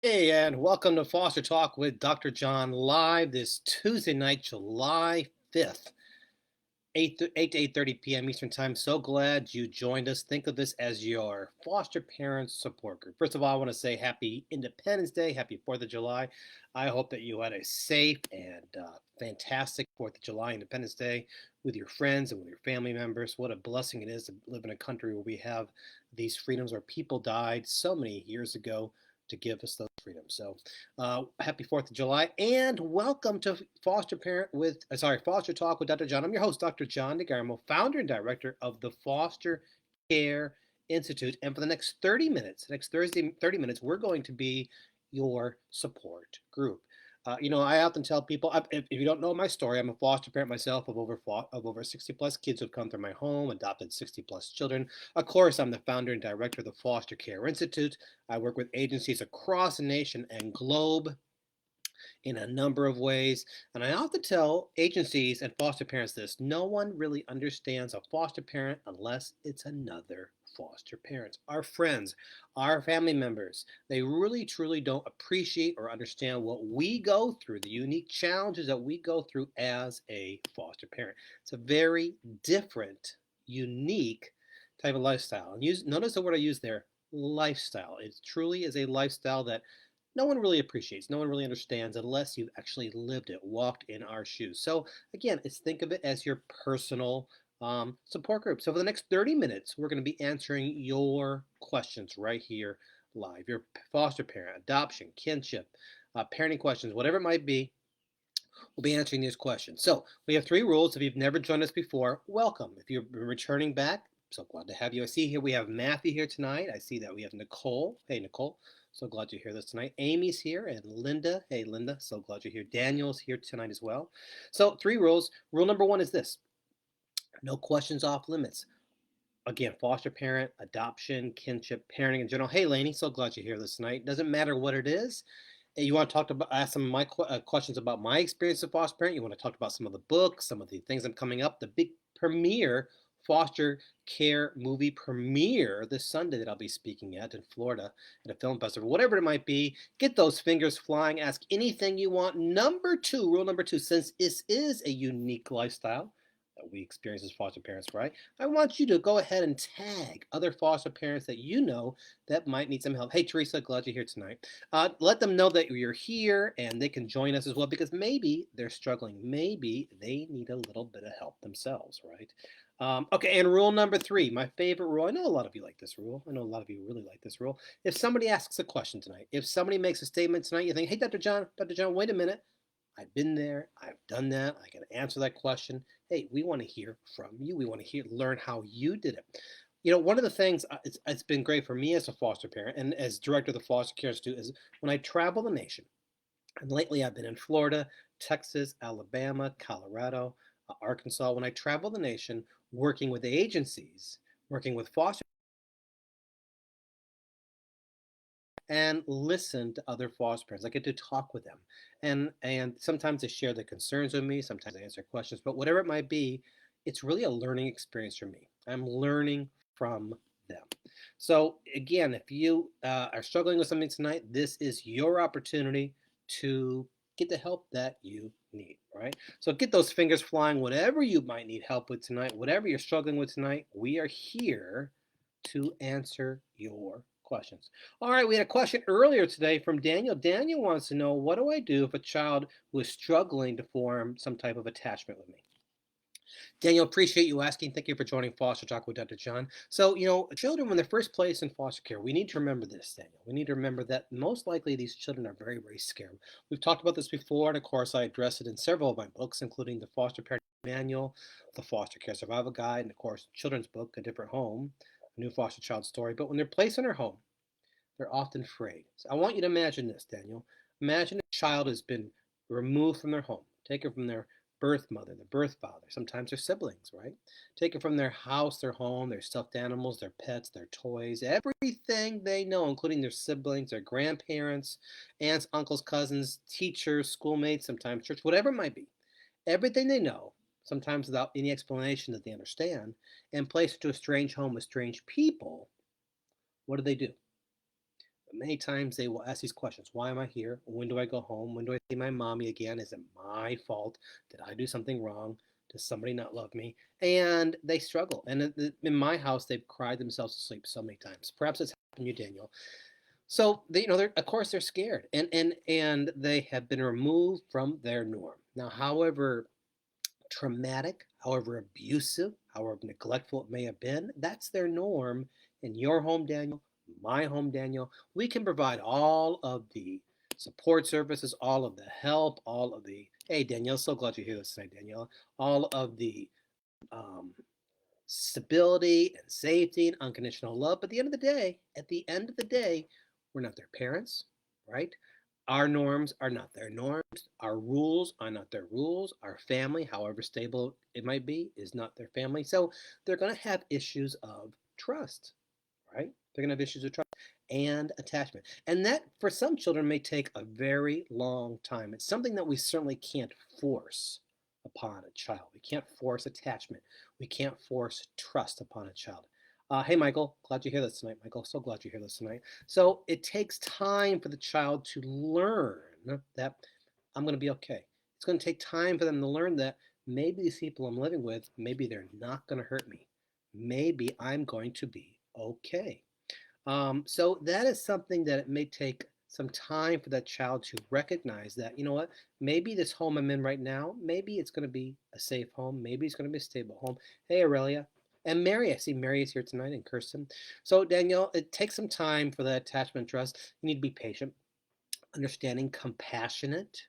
Hey, and welcome to Foster Talk with Dr. John live this Tuesday night, July 5th, 8 to 8:30 p.m. Eastern Time. So glad you joined us. Think of this as your foster parents support group. First of all, I want to say happy Independence Day, happy 4th of July. I hope that you had a safe and fantastic 4th of July, Independence Day, with your friends and with your family members. What a blessing it is to live in a country where we have these freedoms, where people died so many years ago to give us those freedoms. So, happy 4th of July, and welcome to Foster Talk with Dr. John. I'm your host, Dr. John DeGarmo, founder and director of the Foster Care Institute. And for the next 30 minutes, next Thursday, 30 minutes, we're going to be your support group. I often tell people, if you don't know my story, I'm a foster parent myself of over 60 plus kids who've come through my home, adopted 60 plus children. Of course, I'm the founder and director of the Foster Care Institute. I work with agencies across the nation and globe in a number of ways. And I often tell agencies and foster parents this: no one really understands a foster parent unless it's another foster parent. Our friends, our family members, they really truly don't appreciate or understand what we go through, the unique challenges that we go through as a foster parent. It's a very different, unique type of lifestyle. And notice the word I use there, lifestyle. It truly is a lifestyle that no one really appreciates, no one really understands unless you've actually lived it, walked in our shoes. So again, think of it as your personal support group. So for the next 30 minutes, we're going to be answering your questions right here live. Your foster parent, adoption, kinship, parenting questions, whatever it might be, we'll be answering these questions. So we have three rules. If you've never joined us before, welcome. If you're returning back, so glad to have you. I see here we have Matthew here tonight. I see that we have Nicole. Hey, Nicole. So glad you're here this tonight. Amy's here, and Linda. Hey, Linda. So glad you're here. Daniel's here tonight as well. So three rules. Rule number one is this: no questions off limits. Again, foster parent, adoption, kinship, parenting in general. Hey, Lainey. So glad you're here this tonight. Doesn't matter what it is. You want to ask some of my questions about my experience as foster parent. You want to talk about some of the books, some of the things I'm coming up. The big premiere foster care movie premiere this Sunday that I'll be speaking at in Florida at a film festival, whatever it might be. Get those fingers flying. Ask anything you want. Rule number two, since this is a unique lifestyle that we experience as foster parents, right? I want you to go ahead and tag other foster parents that you know that might need some help. Hey, Teresa, glad you're here tonight. Let them know that you're here and they can join us as well, because maybe they're struggling. Maybe they need a little bit of help themselves, right? Okay, and rule number three, my favorite rule. I know a lot of you like this rule. I know a lot of you really like this rule. If somebody asks a question tonight, if somebody makes a statement tonight, you think, hey, Dr. John, wait a minute. I've been there. I've done that. I can answer that question. Hey, we want to hear from you. We want to learn how you did it. One of the things it's been great for me as a foster parent and as director of the Foster Care Institute is when I travel the nation. And lately, I've been in Florida, Texas, Alabama, Colorado, Arkansas. When I travel the nation, working with the agencies, working with foster, and listen to other foster parents. I get to talk with them, and sometimes they share their concerns with me. Sometimes I answer questions, but whatever it might be, it's really a learning experience for me. I'm learning from them. So again, if you are struggling with something tonight, this is your opportunity to get the help that you need. Right? So get those fingers flying. Whatever you might need help with tonight, whatever you're struggling with tonight, we are here to answer your questions. All right, we had a question earlier today from Daniel. Daniel wants to know, what do I do if a child who is struggling to form some type of attachment with me? Daniel, appreciate you asking. Thank you for joining Foster Talk with Dr. John. So, children, when they're first placed in foster care, we need to remember this, Daniel. We need to remember that most likely these children are very, very scared. We've talked about this before, and of course, I address it in several of my books, including the Foster Parent Manual, the Foster Care Survival Guide, and of course, children's book, A Different Home, A New Foster Child Story. But when they're placed in their home, they're often afraid. So I want you to imagine this, Daniel. Imagine a child has been removed from their home, taken from their birth mother, their birth father, sometimes their siblings, right? Taken from their house, their home, their stuffed animals, their pets, their toys, everything they know, including their siblings, their grandparents, aunts, uncles, cousins, teachers, schoolmates, sometimes church, whatever it might be. Everything they know, sometimes without any explanation that they understand, and placed into a strange home with strange people. What do? But many times they will ask these questions. Why am I here? When do I go home? When do I see my mommy again? Is it my fault? Did I do something wrong? Does somebody not love me? And they struggle. And in my house, they've cried themselves to sleep so many times. Perhaps it's happened to you, Daniel. So they, they're, of course they're scared, and they have been removed from their norm. Now, however traumatic, however abusive, however neglectful it may have been, that's their norm. In your home, Daniel, my home, Daniel, we can provide all of the support services, all of the help, all of the, hey, Danielle, so glad you're here this night, Danielle, all of the um, stability and safety and unconditional love. But at the end of the day, we're not their parents, right? Our norms are not their norms. Our rules are not their rules. Our family, however stable it might be, is not their family. So they're going to have issues of trust, right? They're going to have issues of trust and attachment. And that, for some children, may take a very long time. It's something that we certainly can't force upon a child. We can't force attachment. We can't force trust upon a child. Hey, Michael, glad you're here this tonight. Michael, so glad you're here this tonight. So it takes time for the child to learn that I'm going to be okay. It's going to take time for them to learn that maybe these people I'm living with, maybe they're not going to hurt me. Maybe I'm going to be okay. So that is something that it may take some time for that child to recognize that, you know what, maybe this home I'm in right now, maybe it's going to be a safe home, maybe it's going to be a stable home. Hey, Aurelia. And Mary, I see Mary is here tonight, and Kirsten. So, Danielle, it takes some time for that attachment trust. You need to be patient, understanding, compassionate.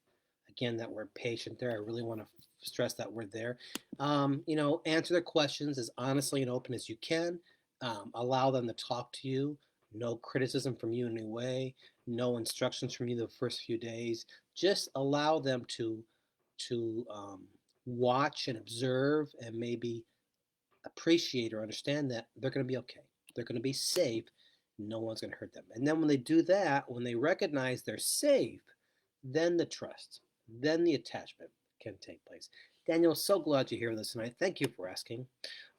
Again, that word patient there, I really want to stress that word there. Answer their questions as honestly and open as you can. Allow them to talk to you. No criticism from you in any way. No instructions from you the first few days. Just allow them to watch and observe and maybe appreciate or understand that they're going to be okay. They're going to be safe. No one's going to hurt them. And then when they do that, when they recognize they're safe, then the trust, then the attachment can take place. Daniel, so glad you're here with us tonight. Thank you for asking.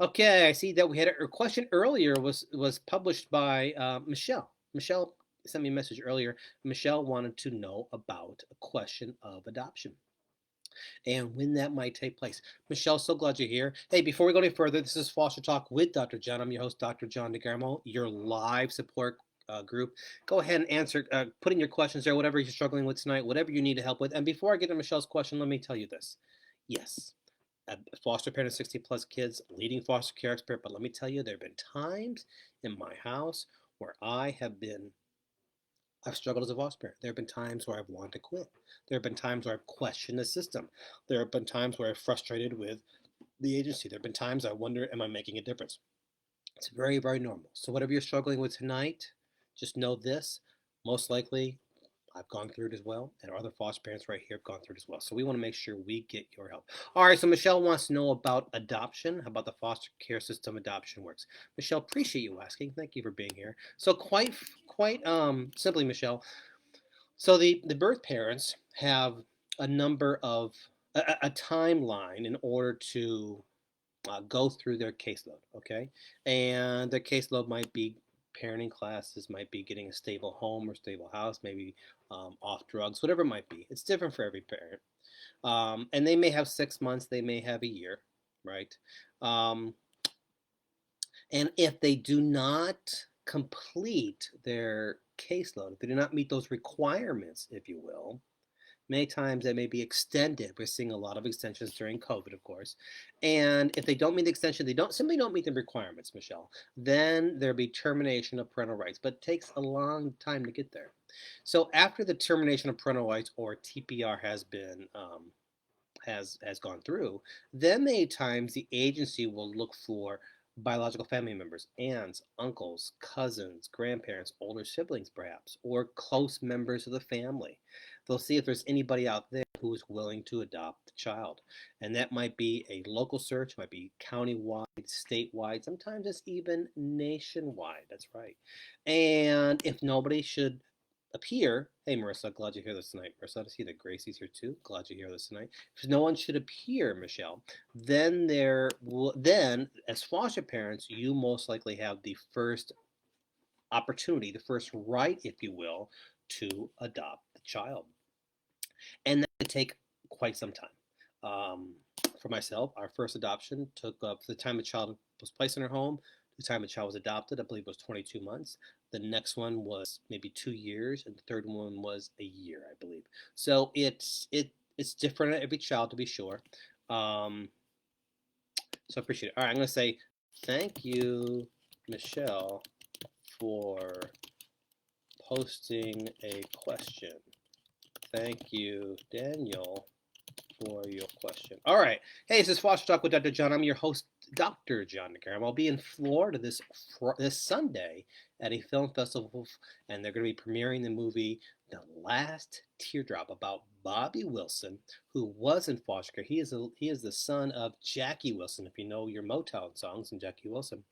Okay, I see that we had a question earlier was published by Michelle. Michelle sent me a message earlier. Michelle wanted to know about a question of adoption and when that might take place. Michelle, so glad you're here. Hey, before we go any further, this is Foster Talk with Dr. John. I'm your host, Dr. John DeGarmo, your live support group. Go ahead and answer, put in your questions there, whatever you're struggling with tonight, whatever you need help with. And before I get to Michelle's question, let me tell you this. Yes, a foster parent of 60 plus kids, leading foster care expert, but let me tell you, there have been times in my house where I've struggled as a foster parent. There have been times where I've wanted to quit. There have been times where I've questioned the system. There have been times where I've frustrated with the agency. There have been times I wonder, am I making a difference? It's very, very normal. So whatever you're struggling with tonight, just know this. Most likely, I've gone through it as well, and our other foster parents right here have gone through it as well. So we want to make sure we get your help. All right, so Michelle wants to know about adoption, how about the foster care system adoption works. Michelle, appreciate you asking. Thank you for being here. So quite simply, Michelle, so the birth parents have a number of a timeline in order to go through their caseload, okay? And their caseload might be parenting classes, might be getting a stable home or stable house, maybe off drugs, whatever it might be. It's different for every parent. And they may have 6 months, they may have a year, right? Um, and if they do not complete their caseload, if they do not meet those requirements, if you will, many times they may be extended. We're seeing a lot of extensions during COVID, of course. And if they don't meet the extension, they simply don't meet the requirements, Michelle, then there'll be termination of parental rights. But it takes a long time to get there. So after the termination of parental rights, or TPR, has gone through, then many times the agency will look for biological family members, aunts, uncles, cousins, grandparents, older siblings perhaps, or close members of the family. They'll see if there's anybody out there who is willing to adopt the child. And that might be a local search, might be county-wide, statewide, sometimes it's even nationwide. That's right. And if nobody should appear, hey Marissa, glad you're here this tonight. Marissa, I see that Gracie's here too. Glad you're here this tonight. If no one should appear, Michelle, then as foster parents, you most likely have the first opportunity, the first right, if you will, to adopt the child. And that could take quite some time. Um, for myself, our first adoption took the time the child was placed in our home, the time the child was adopted, I believe it was 22 months. The next one was maybe 2 years, and the third one was a year, I believe. So it's different at every child, to be sure. Um, so I appreciate it. All right, I'm going to say thank you, Michelle, for posting a question. Thank you, Daniel, for your question. All right. Hey, this is Foster Talk with Dr. John. I'm your host, Dr. John DeGarmo. I'll be in Florida this Sunday at a film festival, and they're going to be premiering the movie The Last Teardrop about Bobby Wilson, who was in foster care. He is the son of Jackie Wilson, if you know your Motown songs, and Jackie Wilson.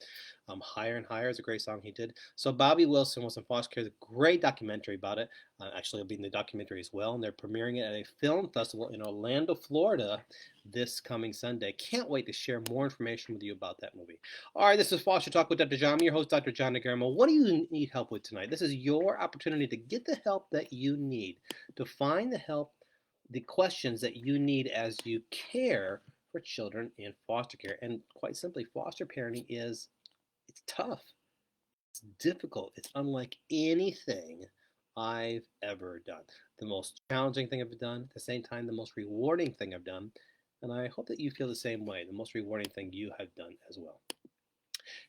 Higher and Higher is a great song he did. So Bobby Wilson was in foster care. There's a great documentary about it. Actually, it'll be in the documentary as well. And they're premiering it at a film festival in Orlando, Florida this coming Sunday. Can't wait to share more information with you about that movie. All right, this is Foster Talk with Dr. John. I'm your host, Dr. John DeGarmo. What do you need help with tonight? This is your opportunity to get the help that you need, to find the help, the questions that you need as you care for children in foster care. And quite simply, foster parenting it's tough. It's difficult. It's unlike anything I've ever done. The most challenging thing I've done, at the same time, the most rewarding thing I've done. And I hope that you feel the same way, the most rewarding thing you have done as well.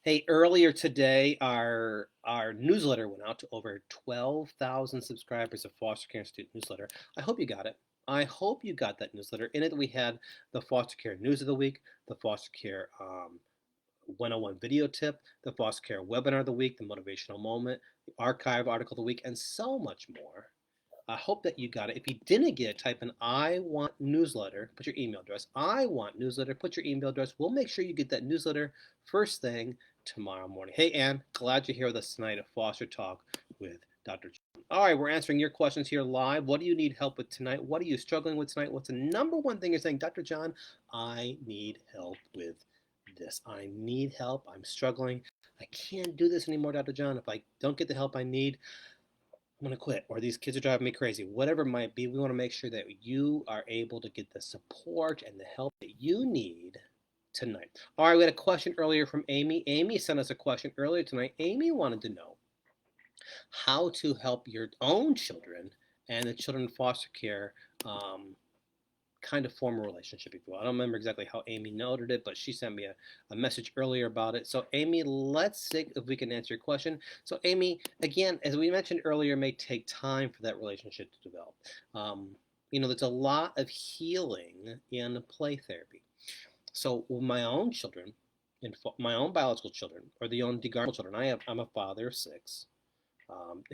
Hey, earlier today, our newsletter went out to over 12,000 subscribers of Foster Care Institute newsletter. I hope you got it. I hope you got that newsletter. In it, we had the foster care news of the week, the foster care 101 video tip, the foster care webinar of the week, the motivational moment, the archive article of the week, and so much more. I hope that you got it. If you didn't get it, type in I want newsletter, put your email address. I want newsletter, put your email address. We'll make sure you get that newsletter first thing tomorrow morning. Hey, Ann, glad you're here with us tonight at Foster Talk with Dr. John. All right, we're answering your questions here live. What do you need help with tonight? What are you struggling with tonight? What's the number one thing you're saying, Dr. John, I need help with this. I need help. I'm struggling. I can't do this anymore, Dr. John. If I don't get the help I need, I'm going to quit, or these kids are driving me crazy. Whatever it might be, we want to make sure that you are able to get the support and the help that you need tonight. All right, we had a question earlier from Amy. Amy sent us a question earlier tonight. Amy wanted to know how to help your own children and the children in foster care kind of form a relationship, if you will. I don't remember exactly how Amy noted it, but she sent me a message earlier about it. So Amy, let's see if we can answer your question. So Amy, again, as we mentioned earlier, it may take time for that relationship to develop. There's a lot of healing in play therapy. So with my own children, my own biological children, or the own DeGarmo children, I'm a father of 6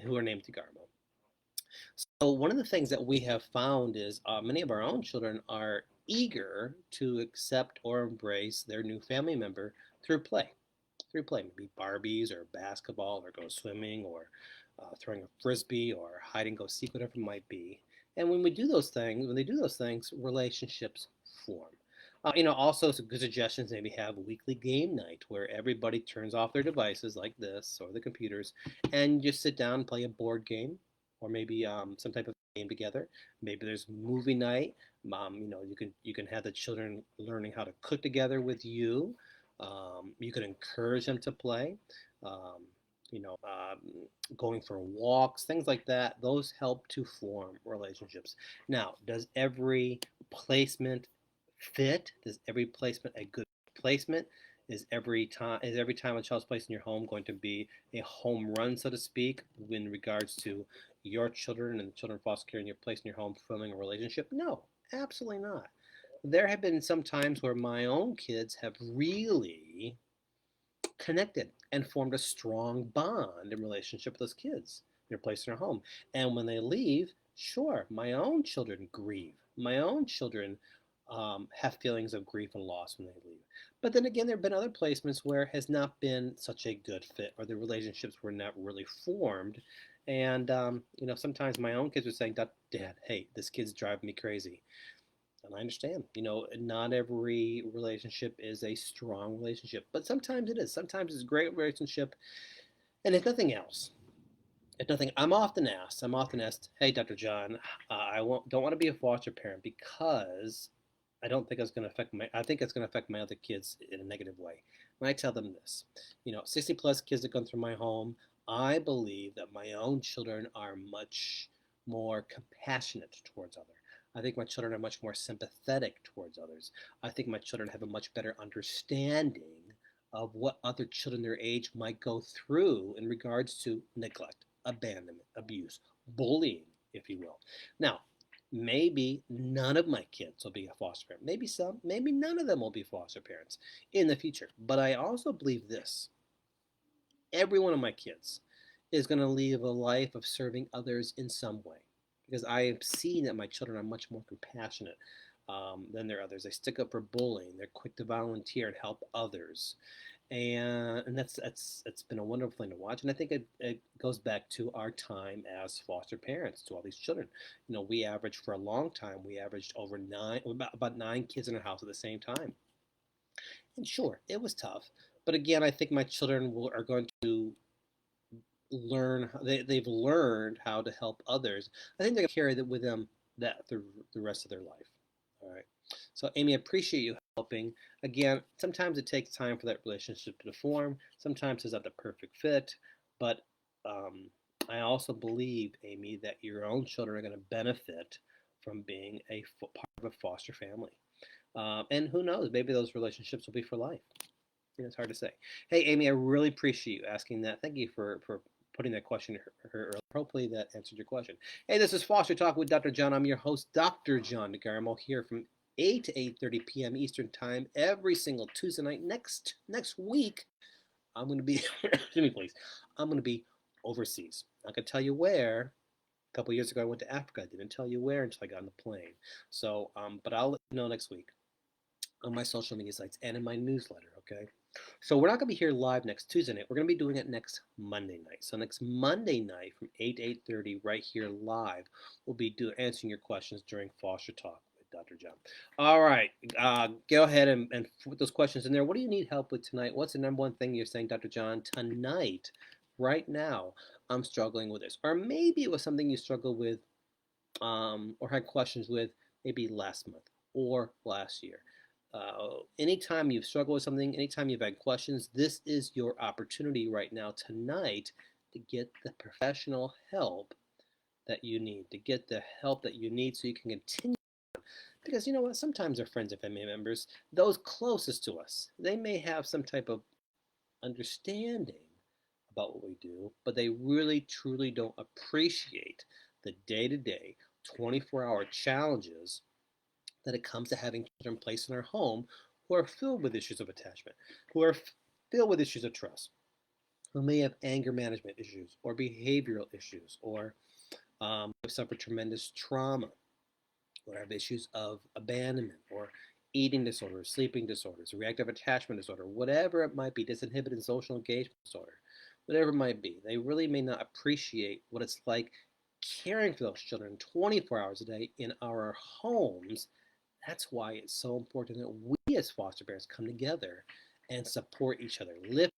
who are named DeGarmo. So one of the things that we have found is many of our own children are eager to accept or embrace their new family member through play. Through play, maybe Barbies or basketball or go swimming or throwing a frisbee or hide and go seek, whatever it might be. And when they do those things, relationships form. Also some good suggestions, maybe have a weekly game night where everybody turns off their devices like this or the computers and just sit down and play a board game or maybe some type of game together. Maybe there's movie night. You can have the children learning how to cook together with you. You can encourage them to play. Um, Going for walks, things like that. Those help to form relationships. Now, does every placement fit? Is every placement a good placement? Is every time a child's placed in your home going to be a home run, so to speak, in regards to your children and the children foster care and your place in your home forming a relationship? No, absolutely not. There have been some times where my own kids have really connected and formed a strong bond and relationship with those kids. They're placed in our home. And when they leave, sure, my own children grieve. My own children have feelings of grief and loss when they leave. But then again, there have been other placements where it has not been such a good fit or the relationships were not really formed. And, sometimes my own kids are saying, Dad, hey, this kid's driving me crazy. And I understand, not every relationship is a strong relationship, but sometimes it is. Sometimes it's a great relationship, And if nothing, I'm often asked, hey, Dr. John, don't want to be a foster parent because I don't think it's going to affect I think it's going to affect my other kids in a negative way. When I tell them this, 60 plus kids that come through my home, I believe that my own children are much more compassionate towards others. I think my children are much more sympathetic towards others. I think my children have a much better understanding of what other children their age might go through in regards to neglect, abandonment, abuse, bullying, if you will. Now, maybe none of my kids will be a foster parent. Maybe some, maybe none of them will be foster parents in the future. But I also believe this: every one of my kids is going to live a life of serving others in some way. Because I have seen that my children are much more compassionate than their others. They stick up for bullying. They're quick to volunteer and help others, and that's been a wonderful thing to watch. And I think it goes back to our time as foster parents to all these children. We averaged for a long time. We averaged over about 9 kids in our house at the same time. And sure, it was tough, but again, I think my children are going to learn. They've learned how to help others. I think they're going to carry that with them that through the rest of their life. All right. So, Amy, I appreciate you helping. Again, sometimes it takes time for that relationship to form. Sometimes it's not the perfect fit, but I also believe, Amy, that your own children are going to benefit from being part of a foster family. And who knows, maybe those relationships will be for life. It's hard to say. Hey, Amy, I really appreciate you asking that. Thank you for putting that question earlier. Hopefully that answered your question. Hey, this is Foster Talk with Dr. John. I'm your host, Dr. John DeGarmo, here from 8 to 8:30 p.m. Eastern Time every single Tuesday night. Next week, I'm going to be, excuse me, please. I'm going to be overseas. I can tell you where. A couple years ago, I went to Africa. I didn't tell you where until I got on the plane. So, but I'll let you know next week on my social media sites and in my newsletter, okay? So we're not going to be here live next Tuesday night. We're going to be doing it next Monday night. So next Monday night from 8 to 8:30 right here live, we'll be answering your questions during Foster Talk with Dr. John. All right. Go ahead and put those questions in there. What do you need help with tonight? What's the number one thing you're saying, Dr. John, tonight, right now, I'm struggling with this? Or maybe it was something you struggled with or had questions with maybe last month or last year. Anytime you've struggled with something, anytime you've had questions, this is your opportunity right now tonight to get the professional help that you need, to get the help that you need so you can continue. Because you know what? Sometimes our friends and family members, those closest to us, they may have some type of understanding about what we do, but they really truly don't appreciate the day to day, 24-hour challenges that it comes to having children placed in our home who are filled with issues of attachment, who are filled with issues of trust, who may have anger management issues or behavioral issues, or have suffered tremendous trauma, or have issues of abandonment, or eating disorders, sleeping disorders, reactive attachment disorder, whatever it might be, disinhibited social engagement disorder, whatever it might be. They really may not appreciate what it's like caring for those children 24 hours a day in our homes. That's why it's so important that we as foster parents come together and support each other. Lift.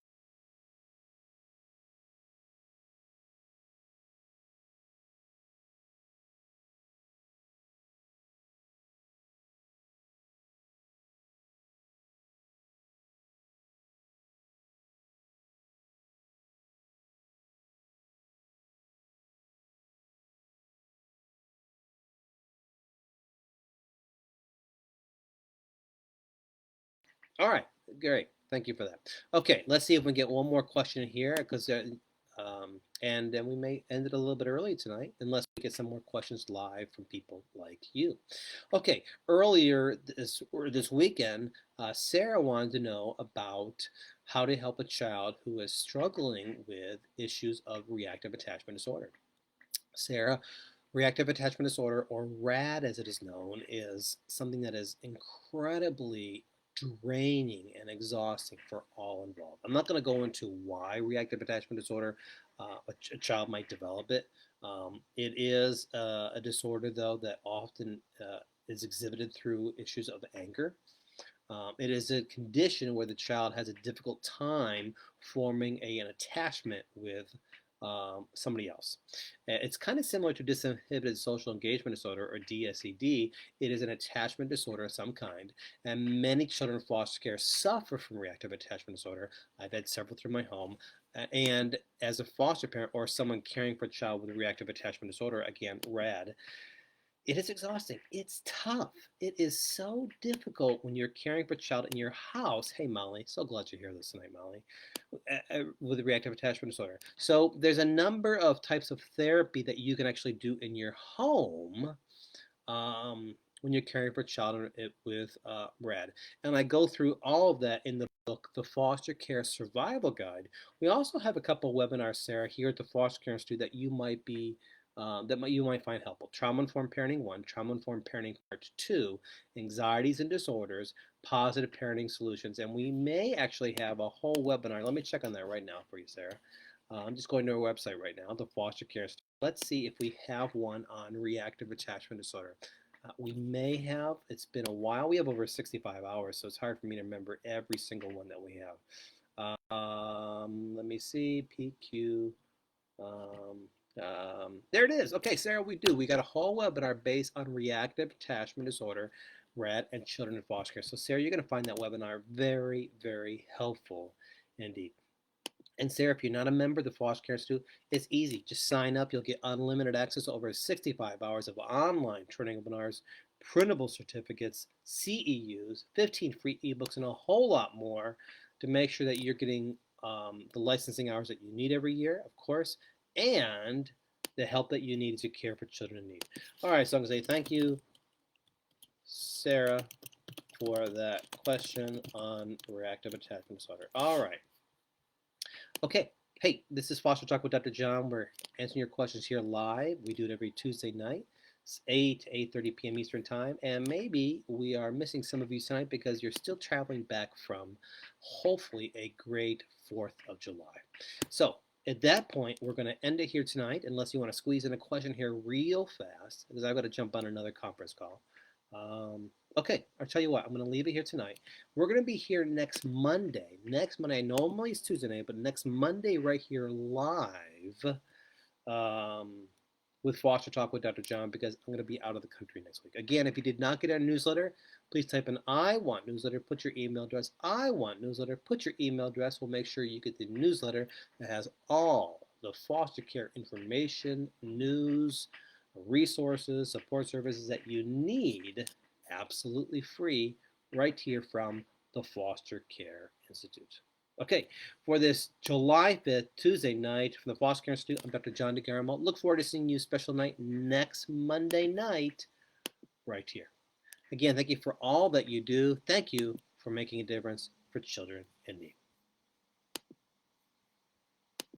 All right, great. Thank you for that. Okay, let's see if we can get one more question here, because and then we may end it a little bit early tonight, unless we get some more questions live from people like you. Okay, earlier this weekend, Sarah wanted to know about how to help a child who is struggling with issues of reactive attachment disorder. Sarah, reactive attachment disorder, or RAD as it is known, is something that is incredibly draining and exhausting for all involved. I'm not going to go into why reactive attachment disorder, a child might develop it. It is a disorder, though, that often is exhibited through issues of anger. It is a condition where the child has a difficult time forming an attachment with somebody else. It's kind of similar to disinhibited social engagement disorder, or DSED. It is an attachment disorder of some kind, and many children in foster care suffer from reactive attachment disorder. I've had several through my home. And as a foster parent or someone caring for a child with a reactive attachment disorder, again, RAD, it is exhausting. It's tough. It is so difficult when you're caring for a child in your house. Hey, Molly, so glad you're here this tonight, Molly, with a reactive attachment disorder. So there's a number of types of therapy that you can actually do in your home when you're caring for a child with RAD. And I go through all of that in the book, The Foster Care Survival Guide. We also have a couple webinars, Sarah, here at the Foster Care Institute that you might be you might find helpful. Trauma-Informed Parenting 1, Trauma-Informed Parenting Part 2, Anxieties and Disorders, Positive Parenting Solutions. And we may actually have a whole webinar. Let me check on that right now for you, Sarah. I'm just going to our website right now, the Foster Care Institute. Let's see if we have one on reactive attachment disorder. We may have. It's been a while. We have over 65 hours, so it's hard for me to remember every single one that we have. Let me see. PQ. There it is. Okay, Sarah, we do. We got a whole webinar based on reactive attachment disorder, RAD, and children in foster care. So, Sarah, you're going to find that webinar very, very helpful indeed. And Sarah, if you're not a member of the Foster Care Institute, it's easy. Just sign up. You'll get unlimited access to over 65 hours of online training webinars, printable certificates, CEUs, 15 free ebooks, and a whole lot more to make sure that you're getting the licensing hours that you need every year, of course, and the help that you need as you care for children in need. All right, so I'm going to say thank you, Sarah, for that question on reactive attachment disorder. All right. Okay, hey, this is Foster Talk with Dr. John. We're answering your questions here live. We do it every Tuesday night. It's 8 to 8:30 p.m. Eastern Time. And maybe we are missing some of you tonight because you're still traveling back from, hopefully, a great 4th of July. So at that point, we're going to end it here tonight, unless you want to squeeze in a question here real fast, because I've got to jump on another conference call. Okay, I'll tell you what, I'm going to leave it here tonight. We're going to be here next Monday. Normally it's Tuesday night, but next Monday right here live with Foster Talk with Dr. John, because I'm going to be out of the country next week. Again, if you did not get our newsletter, please type in I want newsletter, put your email address. I want newsletter, put your email address. We'll make sure you get the newsletter that has all the foster care information, news, resources, support services that you need absolutely free right here from the Foster Care Institute. Okay, for this July 5th, Tuesday night from the Foster Care Institute, I'm Dr. John DeGarmo. Look forward to seeing you special night next Monday night right here. Again, thank you for all that you do. Thank you for making a difference for children in need.